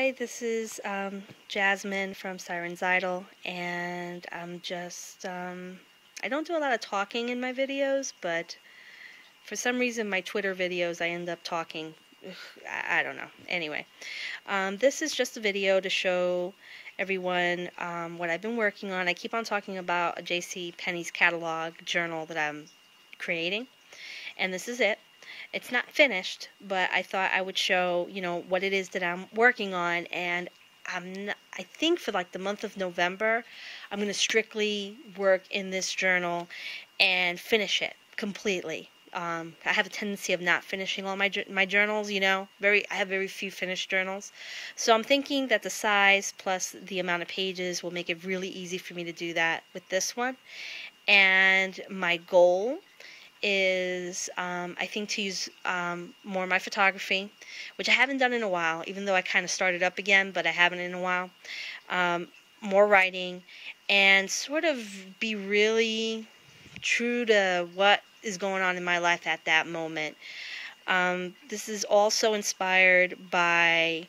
Hi, this is Jasmine from Sirensidyll, and I'm just, I don't do a lot of talking in my videos, but for some reason my Twitter videos I end up talking. Ugh, I don't know. Anyway, this is just a video to show everyone what I've been working on. I keep on talking about a J.C. Penney's catalog journal that I'm creating, and this is it. It's not finished, but I thought I would show, what it is that I'm working on, and I think for like the month of November, I'm going to strictly work in this journal and finish it completely. I have a tendency of not finishing all my journals, I have very few finished journals. So I'm thinking that the size plus the amount of pages will make it really easy for me to do that with this one. And my goal is I think to use more of my photography, which I haven't done in a while, even though I kind of started up again, but I haven't in a while. More writing, and sort of be really true to what is going on in my life at that moment. This is also inspired by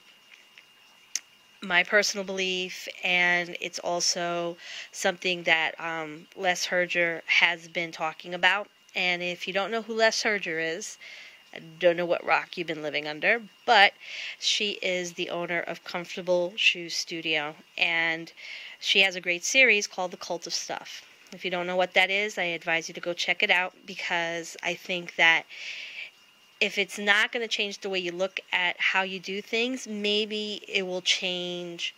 my personal belief, and it's also something that Les Herger has been talking about. And if you don't know who Les Herger is, I don't know what rock you've been living under, but she is the owner of Comfortable Shoes Studio, and she has a great series called The Cult of Stuff. If you don't know what that is, I advise you to go check it out, because I think that if it's not going to change the way you look at how you do things, maybe it will change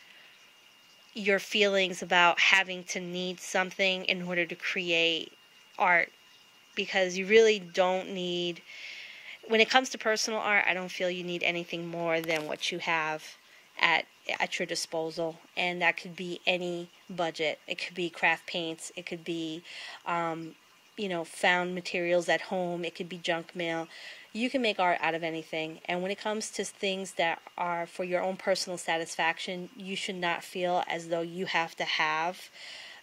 your feelings about having to need something in order to create art. Because you really don't need, when it comes to personal art, I don't feel you need anything more than what you have at your disposal. And that could be any budget. It could be craft paints. It could be, found materials at home. It could be junk mail. You can make art out of anything. And when it comes to things that are for your own personal satisfaction, you should not feel as though you have to have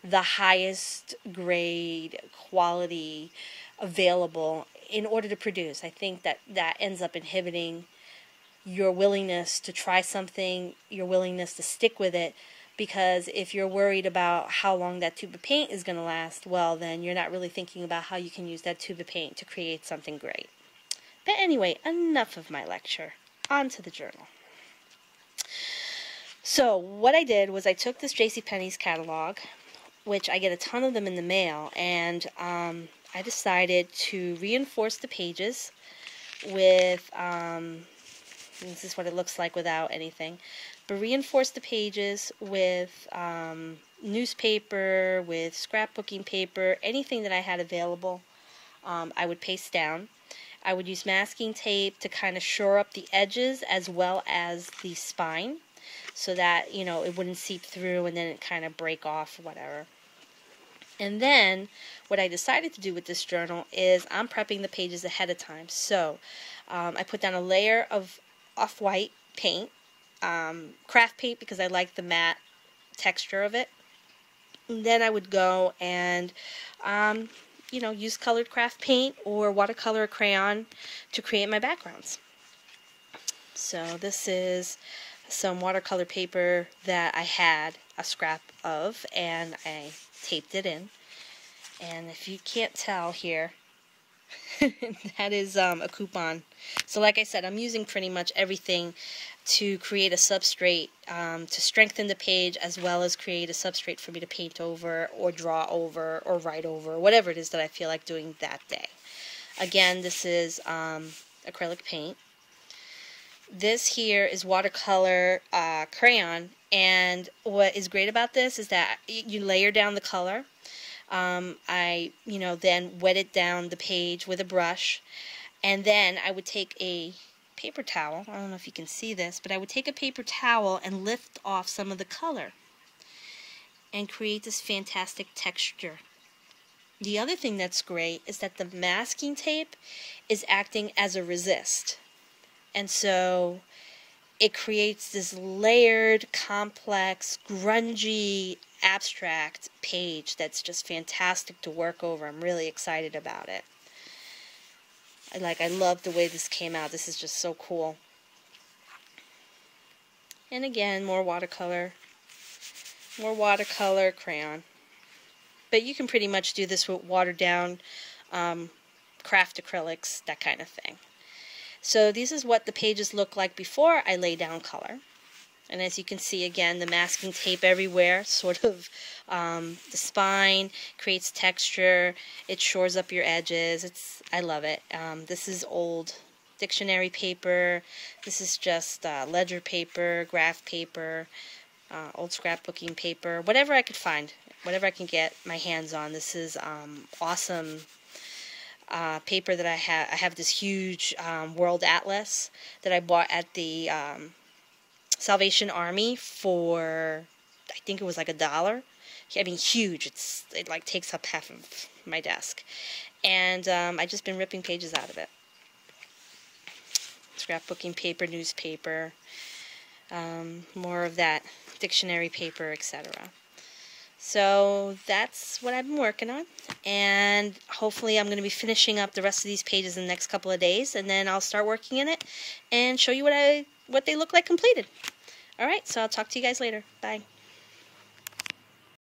the highest grade quality available in order to produce. I think that ends up inhibiting your willingness to try something, your willingness to stick with it, because if you're worried about how long that tube of paint is going to last, well, then you're not really thinking about how you can use that tube of paint to create something great. But anyway, enough of my lecture. On to the journal. So what I did was I took this J.C. Penney's catalog, which I get a ton of them in the mail, and I decided to reinforce the pages with, this is what it looks like without anything, but reinforce the pages with newspaper, with scrapbooking paper, anything that I had available, I would paste down. I would use masking tape to kind of shore up the edges as well as the spine, so that, it wouldn't seep through and then it kind of break off or whatever. And then what I decided to do with this journal is I'm prepping the pages ahead of time. So I put down a layer of off-white paint, craft paint, because I like the matte texture of it. And then I would go and use colored craft paint or watercolor or crayon to create my backgrounds. So this is some watercolor paper that I had a scrap of, and I taped it in. And if you can't tell here, that is a coupon. So like I said, I'm using pretty much everything to create a substrate to strengthen the page, as well as create a substrate for me to paint over or draw over or write over, whatever it is that I feel like doing that day. Again, this is acrylic paint. This here is watercolor crayon, and what is great about this is that you layer down the color. I then wetted down the page with a brush, and then I would take a paper towel, I don't know if you can see this, but I would take a paper towel and lift off some of the color and create this fantastic texture. The other thing that's great is that the masking tape is acting as a resist. And so it creates this layered, complex, grungy, abstract page that's just fantastic to work over. I'm really excited about it. I love the way this came out. This is just so cool. And again, more watercolor crayon. But you can pretty much do this with watered down craft acrylics, that kind of thing. So this is what the pages look like before I lay down color. And as you can see, again, the masking tape everywhere, sort of the spine creates texture, it shores up your edges. I love it. This is old dictionary paper. This is just ledger paper, graph paper, old scrapbooking paper, whatever I could find, whatever I can get my hands on. This is awesome paper that I have. I have this huge world atlas that I bought at the Salvation Army for, I think it was like $1. I mean, huge. It like takes up half of my desk. And I've just been ripping pages out of it. Scrapbooking paper, newspaper, more of that dictionary paper, etc. So that's what I've been working on, and hopefully I'm going to be finishing up the rest of these pages in the next couple of days, and then I'll start working in it and show you what they look like completed. Alright, so I'll talk to you guys later. Bye.